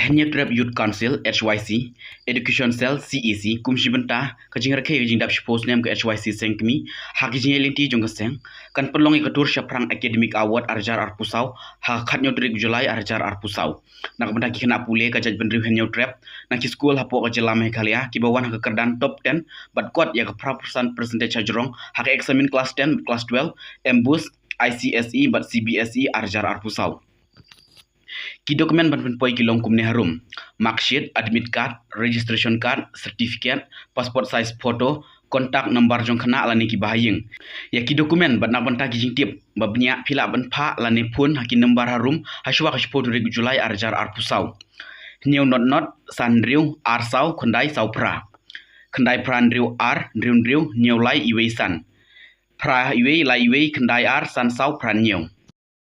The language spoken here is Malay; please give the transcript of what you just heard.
Hanya Trap Youth Council HYC, Education Cell CEC, Byrta, kajing RAKHE JIMGDAP Khusnam ke HYC SENG kami, hakijing elinti jong SENG, kan PYNLONG ikatur SHAPHRANG Academic Award arjar arpusau, hakat nyotrik Julai arjar arpusau. Nak benda kena pule kajaj benriu Hanya Trap, nak school hapo kajelam hekalia, kibawan kekerdan top 10, but kuat ya ke percentage hajrong, HAKA Eksamin class 10, class 12, embus ICSE but CBSE arjar arpusau. Ki dokumen ban poi kilong kumne harum, marksheet, admit card, registration card, certificate, passport size photo, kontak nomor jong kena lani ki bahayeng. Ya ki dokumen ban nak banta ki jingtip, babnya pila ban pa lani pun haki nomor harum, haswa ka sport rig Julai arjar arpusau. New not sandriu arsau kondai sau pra. Kondai prandriu ar, driu new lai iwe san. Pra iwe lai iwe kondai ar san sau pran new.